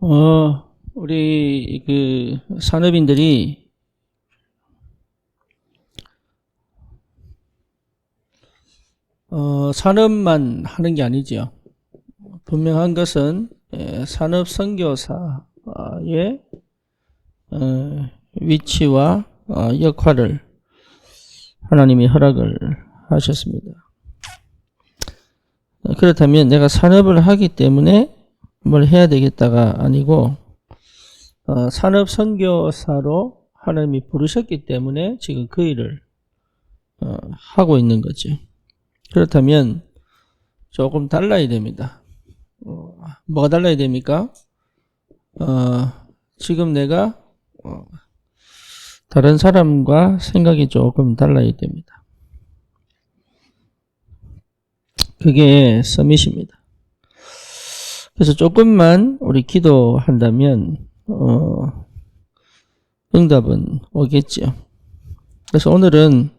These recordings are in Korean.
우리 산업인들이 산업만 하는 게 아니죠. 분명한 것은 산업 선교사의 위치와 역할을 하나님이 허락을 하셨습니다. 그렇다면 내가 산업을 하기 때문에 뭘 해야 되겠다가 아니고 산업 선교사로 하나님이 부르셨기 때문에 지금 그 일을 하고 있는 거죠. 그렇다면 조금 달라야 됩니다. 뭐가 달라야 됩니까? 지금 내가 다른 사람과 생각이 조금 달라야 됩니다. 그게 서밋입니다. 그래서 조금만 우리 기도한다면 응답은 오겠죠. 그래서 오늘은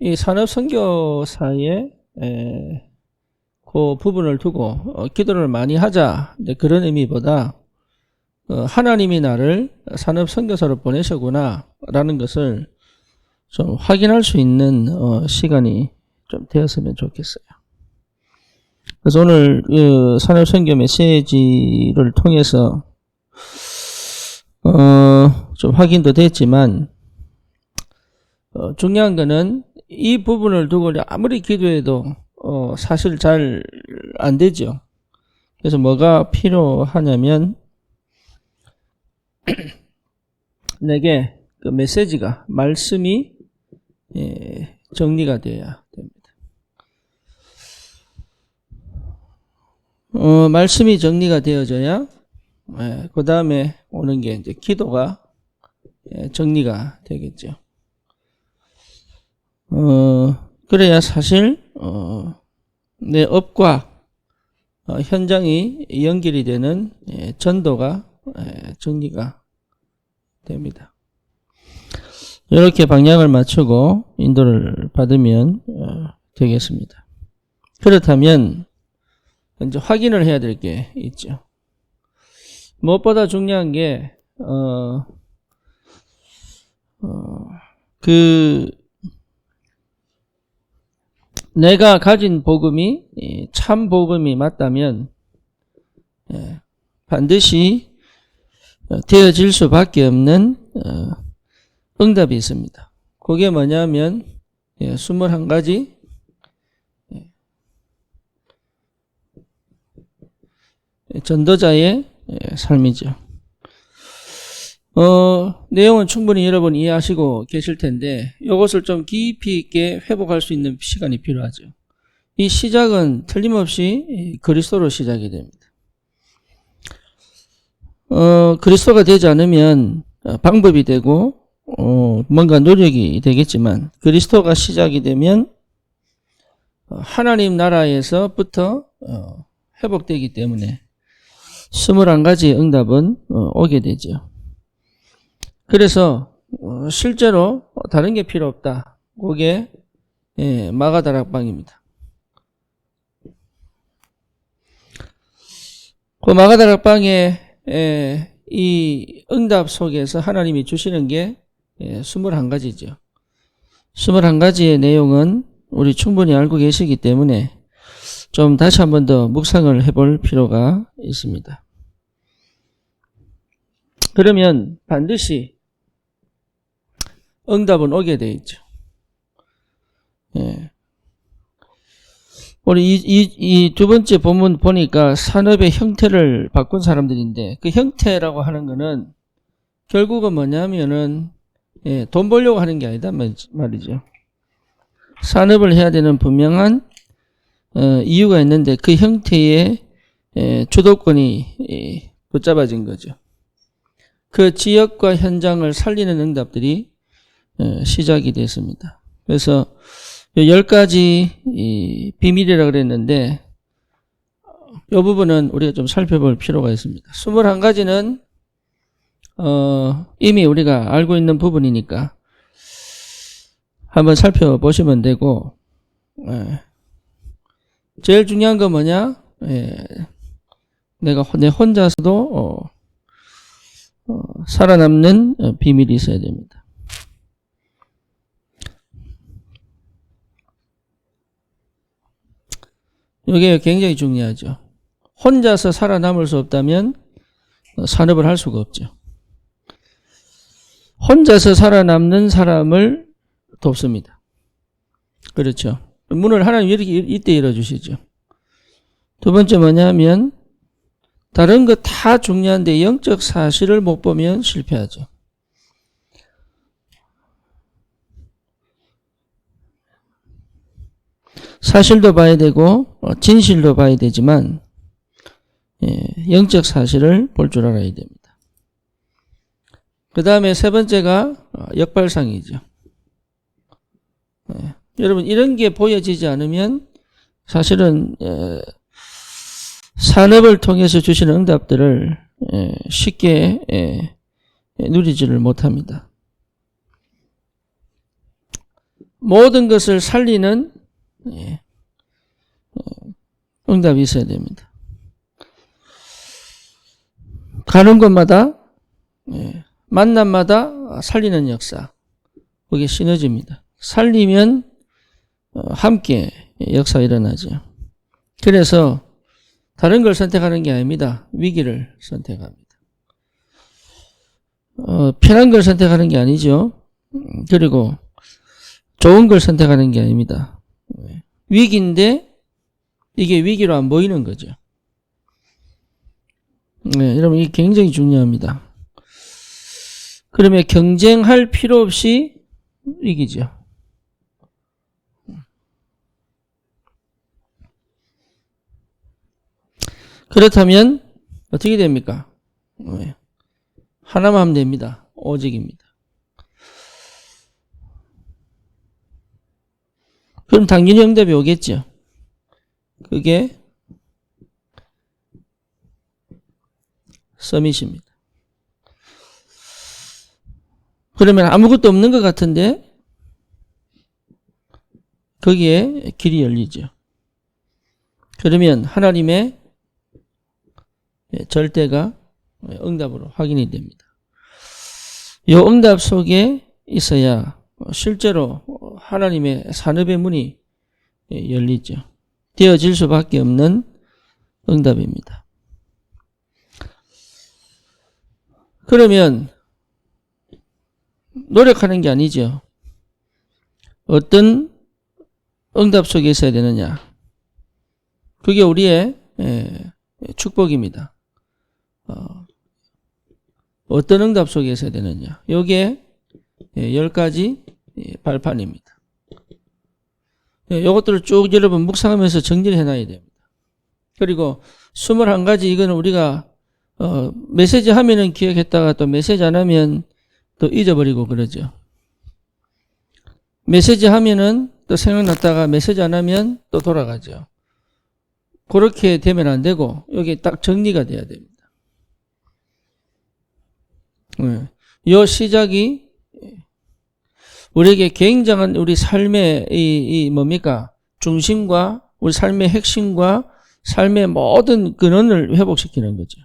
이 산업선교사의 그 부분을 두고 기도를 많이 하자 그런 의미보다 하나님이 나를 산업선교사로 보내셨구나 라는 것을 좀 확인할 수 있는 시간이 좀 되었으면 좋겠어요. 그래서 오늘 산업선교 메시지를 통해서 좀 확인도 됐지만 중요한 거는 이 부분을 두고 아무리 기도해도 사실 잘 안 되죠. 그래서 뭐가 필요하냐면 내게 그 메시지가 말씀이 정리가 돼야 됩니다. 말씀이 정리가 되어져야 그 다음에 오는 게 이제 기도가 정리가 되겠죠. 그래야 사실 내 업과 현장이 연결이 되는 전도가 정리가 됩니다. 이렇게 방향을 맞추고 인도를 받으면 되겠습니다. 그렇다면 이제 확인을 해야 될 게 있죠. 무엇보다 중요한 게 내가 가진 복음이 참 복음이 맞다면 반드시 되어질 수밖에 없는 응답이 있습니다. 그게 뭐냐면 21가지 전도자의 삶이죠. 내용은 충분히 여러분 이해하시고 계실 텐데 이것을 좀 깊이 있게 회복할 수 있는 시간이 필요하죠. 이 시작은 틀림없이 그리스도로 시작이 됩니다. 그리스도가 되지 않으면 방법이 되고 뭔가 노력이 되겠지만 그리스도가 시작이 되면 하나님 나라에서부터 회복되기 때문에 21가지 응답은 오게 되죠. 그래서 실제로 다른 게 필요 없다. 그게 마가다락방입니다. 그 마가다락방에 이 응답 속에서 하나님이 주시는 게 21가지죠. 21가지의 내용은 우리 충분히 알고 계시기 때문에 좀 다시 한 번 더 묵상을 해볼 필요가 있습니다. 그러면 반드시 응답은 오게 돼 있죠. 우리 이 두 번째 본문 보니까 산업의 형태를 바꾼 사람들인데 그 형태라고 하는 거는 결국은 뭐냐면은 돈 벌려고 하는 게 아니다 말이죠. 산업을 해야 되는 분명한 이유가 있는데 그 형태의 주도권이 붙잡아진 거죠. 그 지역과 현장을 살리는 응답들이 시작이 됐습니다. 그래서 10가지 비밀이라고 그랬는데 이 부분은 우리가 좀 살펴볼 필요가 있습니다. 21가지는 이미 우리가 알고 있는 부분이니까 한번 살펴보시면 되고 제일 중요한 건 뭐냐? 내 혼자서도 살아남는 비밀이 있어야 됩니다. 이게 굉장히 중요하죠. 혼자서 살아남을 수 없다면 산업을 할 수가 없죠. 혼자서 살아남는 사람을 돕습니다. 그렇죠. 문을 하나님 이때 열어주시죠. 두 번째 뭐냐면 다른 거 다 중요한데 영적 사실을 못 보면 실패하죠. 사실도 봐야 되고 진실도 봐야 되지만 영적 사실을 볼 줄 알아야 됩니다. 그 다음에 세 번째가 역발상이죠. 여러분 이런 게 보여지지 않으면 사실은 산업을 통해서 주시는 응답들을 쉽게 누리지를 못합니다. 모든 것을 살리는 응답이 있어야 됩니다. 가는 곳마다 만남마다 살리는 역사, 그게 시너지입니다. 살리면 함께 역사가 일어나죠. 그래서 다른 걸 선택하는 게 아닙니다. 위기를 선택합니다. 편한 걸 선택하는 게 아니죠. 그리고 좋은 걸 선택하는 게 아닙니다. 위기인데 이게 위기로 안 보이는 거죠. 여러분 이게 굉장히 중요합니다. 그러면 경쟁할 필요 없이 이기죠. 그렇다면 어떻게 됩니까? 하나만 하면 됩니다. 오직입니다. 그럼 당연히 응답이 오겠죠. 그게 서밋입니다. 그러면 아무것도 없는 것 같은데 거기에 길이 열리죠. 그러면 하나님의 절대가 응답으로 확인이 됩니다. 이 응답 속에 있어야 실제로 하나님의 산업의 문이 열리죠. 되어질 수밖에 없는 응답입니다. 그러면 노력하는 게 아니죠. 어떤 응답 속에 있어야 되느냐. 그게 우리의 축복입니다. 어떤 응답 속에 있어야 되느냐. 요게 10가지 발판입니다. 요것들을 쭉 여러분 묵상하면서 정리를 해놔야 됩니다. 그리고 21가지 이거는 우리가 메시지 하면은 기억했다가 또 메시지 안 하면 또 잊어버리고 그러죠. 메시지 하면은 또 생각났다가 메시지 안 하면 또 돌아가죠. 그렇게 되면 안 되고 여기 딱 정리가 돼야 됩니다. 이 시작이 우리에게 굉장한 우리 삶의 이 뭡니까? 중심과 우리 삶의 핵심과 삶의 모든 근원을 회복시키는 거죠.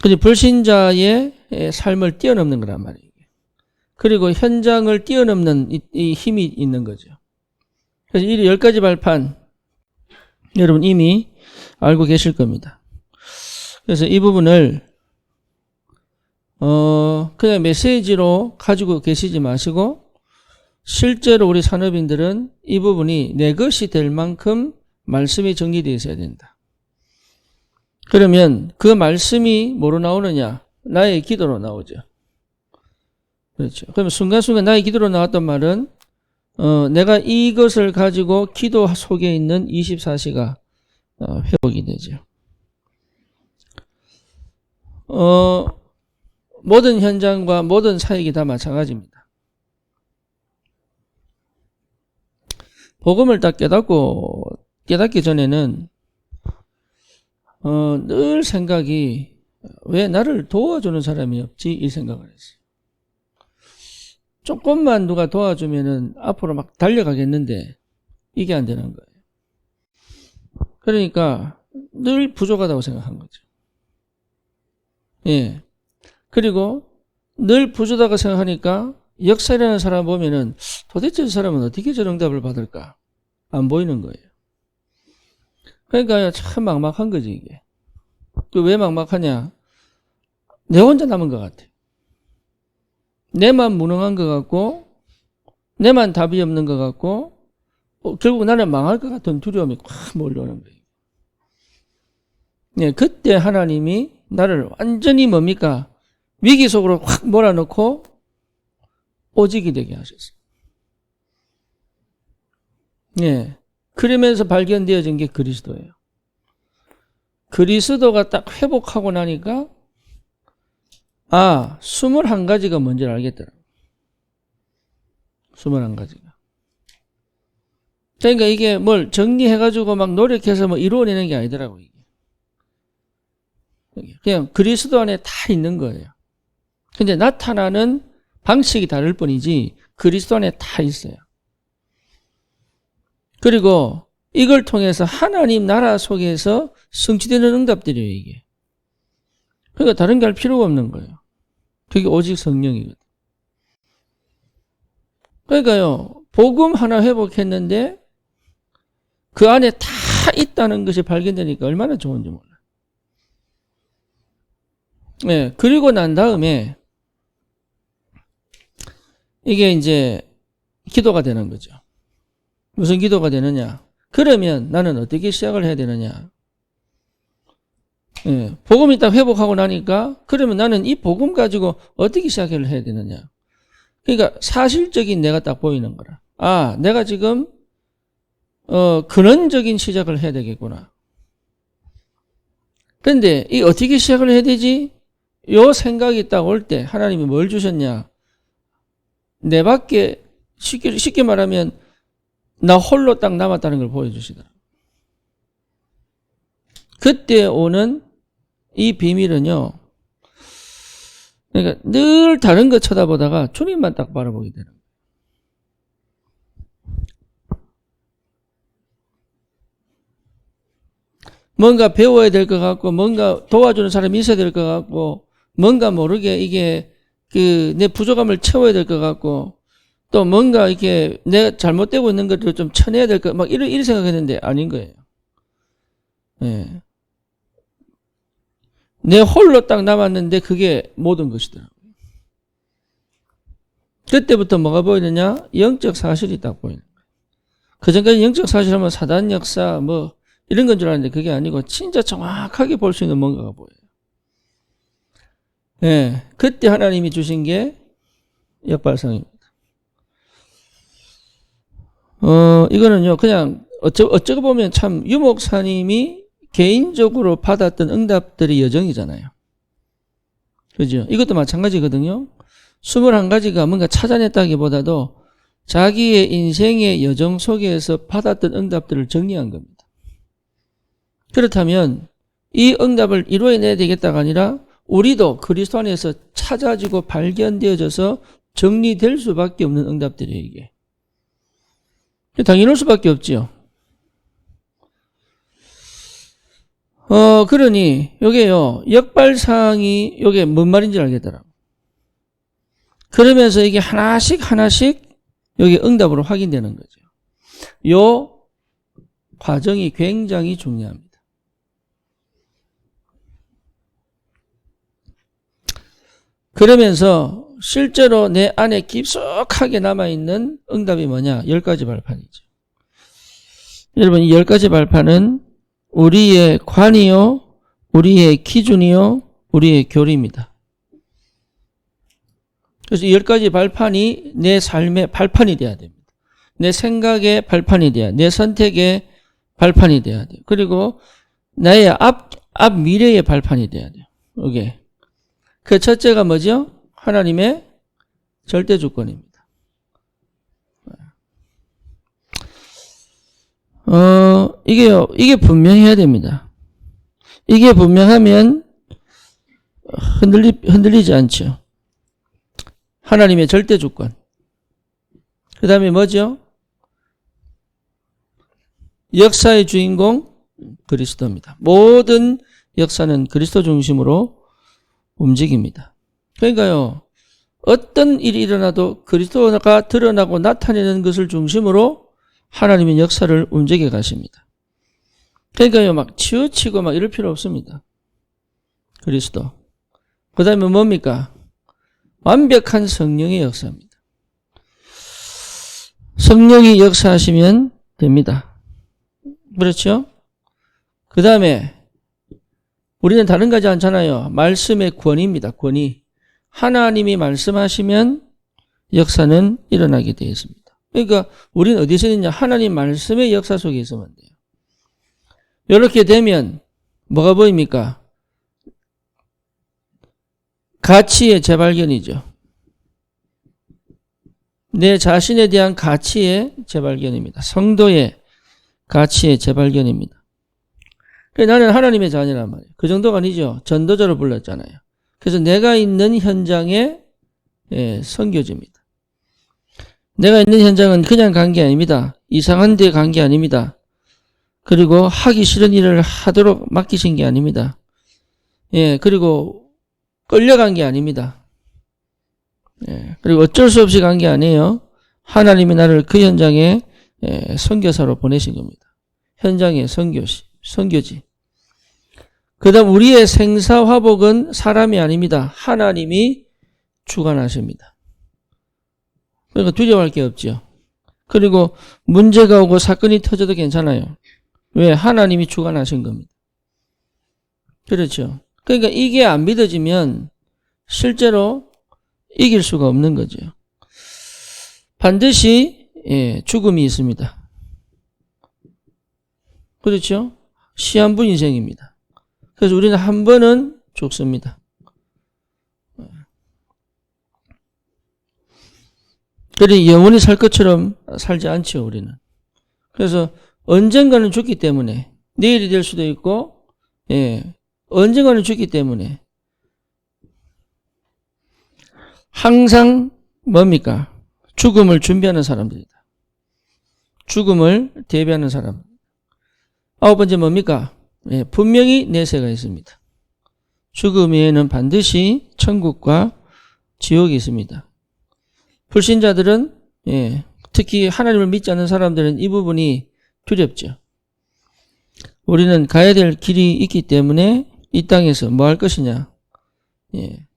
근데 불신자의 삶을 뛰어넘는 거란 말이에요. 그리고 현장을 뛰어넘는 이 힘이 있는 거죠. 그래서 이 10가지 발판 여러분 이미 알고 계실 겁니다. 그래서 이 부분을 그냥 메시지로 가지고 계시지 마시고 실제로 우리 산업인들은 이 부분이 내 것이 될 만큼 말씀이 정리되어 있어야 된다. 그러면 그 말씀이 뭐로 나오느냐? 나의 기도로 나오죠. 그렇죠. 그러면 순간순간 나의 기도로 나왔던 말은 내가 이것을 가지고 기도 속에 있는 24시가 회복이 되죠. 모든 현장과 모든 사역이 다 마찬가지입니다. 복음을 딱 깨닫기 전에는 늘 생각이 왜 나를 도와주는 사람이 없지? 이 생각을 했어요. 조금만 누가 도와주면은 앞으로 막 달려가겠는데 이게 안 되는 거예요. 그러니까 늘 부족하다고 생각한 거죠. 예. 그리고 늘 부족하다고 생각하니까 역사라는 사람 보면은 도대체 저 사람은 어떻게 저런 응답을 받을까? 안 보이는 거예요. 그러니까 참 막막한 거지, 이게. 왜 막막하냐? 내 혼자 남은 것 같아. 내만 무능한 것 같고, 내만 답이 없는 것 같고, 결국 나는 망할 것 같은 두려움이 확 몰려오는 거예요. 네, 그때 하나님이 나를 완전히 뭡니까? 위기 속으로 확 몰아넣고 오직이 되게 하셨어요. 네, 그러면서 발견되어진 게 그리스도예요. 그리스도가 딱 회복하고 나니까 21가지가 뭔지를 알겠더라고요. 21가지가. 그러니까 이게 뭘 정리해가지고 막 노력해서 뭐 이루어내는 게 아니더라고요. 이게. 그냥 그리스도 안에 다 있는 거예요. 근데 나타나는 방식이 다를 뿐이지 그리스도 안에 다 있어요. 그리고 이걸 통해서 하나님 나라 속에서 성취되는 응답들이에요, 이게. 그러니까 다른 게 할 필요가 없는 거예요. 그게 오직 성령이거든. 그러니까요, 복음 하나 회복했는데 그 안에 다 있다는 것이 발견되니까 얼마나 좋은지 몰라요. 네, 그리고 난 다음에 이게 이제 기도가 되는 거죠. 무슨 기도가 되느냐? 그러면 나는 어떻게 시작을 해야 되느냐? 네, 복음이 딱 회복하고 나니까 그러면 나는 이 복음 가지고 어떻게 시작을 해야 되느냐? 그러니까 사실적인 내가 딱 보이는 거라. 내가 지금 근원적인 시작을 해야 되겠구나. 그런데 이 어떻게 시작을 해야 되지? 요 생각이 딱 올 때 하나님이 뭘 주셨냐? 내 밖에 쉽게 말하면 나 홀로 딱 남았다는 걸 보여주시더라. 그때 오는 이 비밀은요. 그러니까 늘 다른 거 쳐다보다가 주님만 딱 바라보게 되는 거예요. 뭔가 배워야 될 것 같고 뭔가 도와주는 사람이 있어야 될 것 같고 뭔가 모르게 이게 내 부족함을 채워야 될 것 같고 또 뭔가 이렇게 내가 잘못되고 있는 것들을 좀 쳐내야 될 것 막 이런 생각했는데 아닌 거예요. 예. 내 홀로 딱 남았는데 그게 모든 것이더라고요. 그때부터 뭐가 보이느냐? 영적 사실이 딱 보이는 거예요. 그전까지 영적 사실하면 사단 역사 뭐 이런 건 줄 알았는데 그게 아니고 진짜 정확하게 볼 수 있는 뭔가가 보여요. 예, 그때 하나님이 주신 게 역발상입니다. 이거는요, 그냥 어쩌고 보면 참 유목사님이 개인적으로 받았던 응답들의 여정이잖아요. 그죠? 이것도 마찬가지거든요. 21가지가 뭔가 찾아냈다기보다도 자기의 인생의 여정 속에서 받았던 응답들을 정리한 겁니다. 그렇다면 이 응답을 이루어내야 되겠다가 아니라 우리도 그리스도 안에서 찾아지고 발견되어져서 정리될 수밖에 없는 응답들이에요, 이게. 당연할 수밖에 없지요. 그러니 요게요, 역발상이 요게 뭔 말인지 알겠더라고. 그러면서 이게 하나씩 여기 응답으로 확인되는 거죠. 요 과정이 굉장히 중요합니다. 그러면서 실제로 내 안에 깊숙하게 남아있는 응답이 뭐냐? 10가지 발판이죠. 여러분, 이 10가지 발판은 우리의 관이요, 우리의 기준이요, 우리의 교리입니다. 그래서 이 10가지 발판이 내 삶의 발판이 돼야 됩니다. 내 생각의 발판이 돼야, 내 선택의 발판이 돼야 돼요. 그리고 나의 앞 미래의 발판이 돼야 돼요. 이게. 그 첫째가 뭐죠? 하나님의 절대 주권입니다. 이게 분명해야 됩니다. 이게 분명하면 흔들리지 않죠. 하나님의 절대 주권. 그 다음에 뭐죠? 역사의 주인공, 그리스도입니다. 모든 역사는 그리스도 중심으로 움직입니다. 그러니까요, 어떤 일이 일어나도 그리스도가 드러나고 나타내는 것을 중심으로 하나님의 역사를 움직여 가십니다. 그러니까요, 막 치우치고 막 이럴 필요 없습니다. 그리스도. 그 다음에 뭡니까? 완벽한 성령의 역사입니다. 성령이 역사하시면 됩니다. 그렇죠? 그 다음에 우리는 다른 가지 않잖아요. 말씀의 권위입니다. 권위. 하나님이 말씀하시면 역사는 일어나게 되어 있습니다. 그러니까 우리는 어디서 있느냐? 하나님 말씀의 역사 속에 있으면 돼요. 이렇게 되면 뭐가 보입니까? 가치의 재발견이죠. 내 자신에 대한 가치의 재발견입니다. 성도의 가치의 재발견입니다. 나는 하나님의 자녀란 말이에요. 그 정도가 아니죠. 전도자로 불렀잖아요. 그래서 내가 있는 현장의 선교지입니다. 내가 있는 현장은 그냥 간 게 아닙니다. 이상한 데 간 게 아닙니다. 그리고 하기 싫은 일을 하도록 맡기신 게 아닙니다. 그리고 끌려간 게 아닙니다. 그리고 어쩔 수 없이 간 게 아니에요. 하나님이 나를 그 현장에 선교사로 보내신 겁니다. 현장의 선교지. 그 다음 우리의 생사화복은 사람이 아닙니다. 하나님이 주관하십니다. 그러니까 두려워할 게 없죠. 그리고 문제가 오고 사건이 터져도 괜찮아요. 왜? 하나님이 주관하신 겁니다. 그렇죠. 그러니까 이게 안 믿어지면 실제로 이길 수가 없는 거죠. 반드시 죽음이 있습니다. 그렇죠? 시한부 인생입니다. 그래서 우리는 한 번은 죽습니다. 그러니 영원히 살 것처럼 살지 않죠, 우리는. 그래서 언젠가는 죽기 때문에 내일이 될 수도 있고 언젠가는 죽기 때문에 항상 뭡니까? 죽음을 준비하는 사람들이다. 죽음을 대비하는 사람. 9번째 뭡니까? 분명히 내세가 있습니다. 죽음 외에는 반드시 천국과 지옥이 있습니다. 불신자들은 특히 하나님을 믿지 않는 사람들은 이 부분이 두렵죠. 우리는 가야 될 길이 있기 때문에 이 땅에서 뭐 할 것이냐?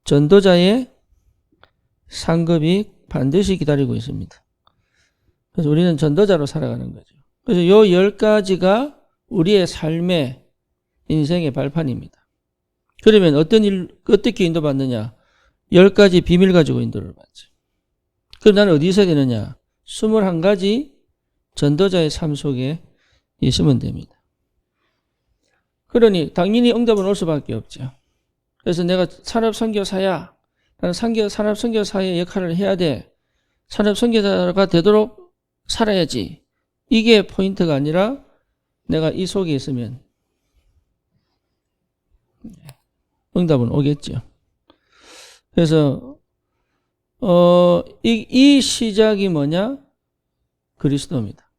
전도자의 상급이 반드시 기다리고 있습니다. 그래서 우리는 전도자로 살아가는 거죠. 그래서 요 10가지가 우리의 삶의 인생의 발판입니다. 그러면 어떻게 인도받느냐? 10가지 비밀 가지고 인도를 받죠. 그럼 나는 어디 있어야 되느냐? 21가지 전도자의 삶 속에 있으면 됩니다. 그러니 당연히 응답은 올 수밖에 없죠. 그래서 내가 산업선교사야. 나는 산업선교사의 역할을 해야 돼. 산업선교사가 되도록 살아야지. 이게 포인트가 아니라 내가 이 속에 있으면 응답은 오겠죠. 그래서 이 시작이 뭐냐? 그리스도입니다.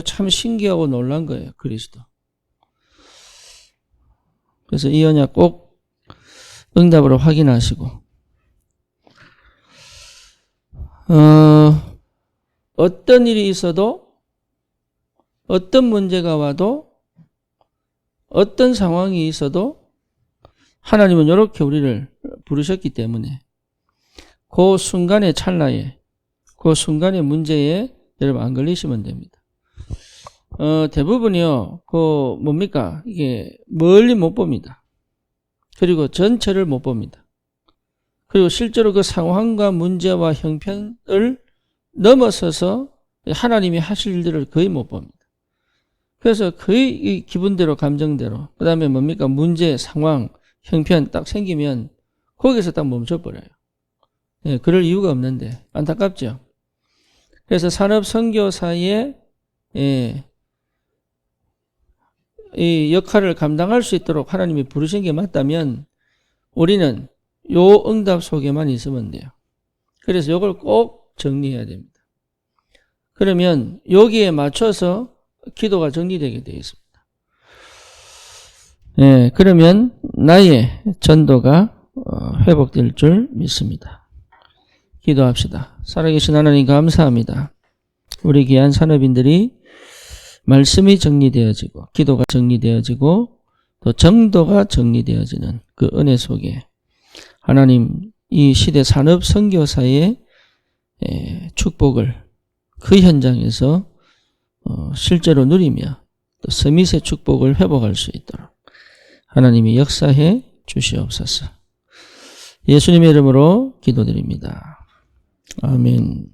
참 신기하고 놀란 거예요. 그리스도. 그래서 이 언약 꼭 응답으로 확인하시고 어떤 일이 있어도 어떤 문제가 와도 어떤 상황이 있어도 하나님은 이렇게 우리를 부르셨기 때문에 그 순간의 찰나에 그 순간의 문제에 여러분 안 걸리시면 됩니다. 대부분이요, 뭡니까? 이게 멀리 못 봅니다. 그리고 전체를 못 봅니다. 그리고 실제로 그 상황과 문제와 형편을 넘어서서 하나님이 하실 일들을 거의 못 봅니다. 그래서 거의 이 기분대로, 감정대로, 그 다음에 뭡니까? 문제, 상황, 형편 딱 생기면 거기서 딱 멈춰버려요. 그럴 이유가 없는데, 안타깝죠? 그래서 산업선교사의 이 역할을 감당할 수 있도록 하나님이 부르신 게 맞다면 우리는 요 응답 속에만 있으면 돼요. 그래서 이걸 꼭 정리해야 됩니다. 그러면 여기에 맞춰서 기도가 정리되게 되어 있습니다. 예, 그러면 나의 전도가 회복될 줄 믿습니다. 기도합시다. 살아계신 하나님 감사합니다. 우리 귀한 산업인들이 말씀이 정리되어지고 기도가 정리되어지고 또 정도가 정리되어지는 그 은혜 속에 하나님 이 시대 산업 선교사의 축복을 그 현장에서 실제로 누리며 또 서밋의 축복을 회복할 수 있도록 하나님이 역사해 주시옵소서. 예수님의 이름으로 기도드립니다. 아멘.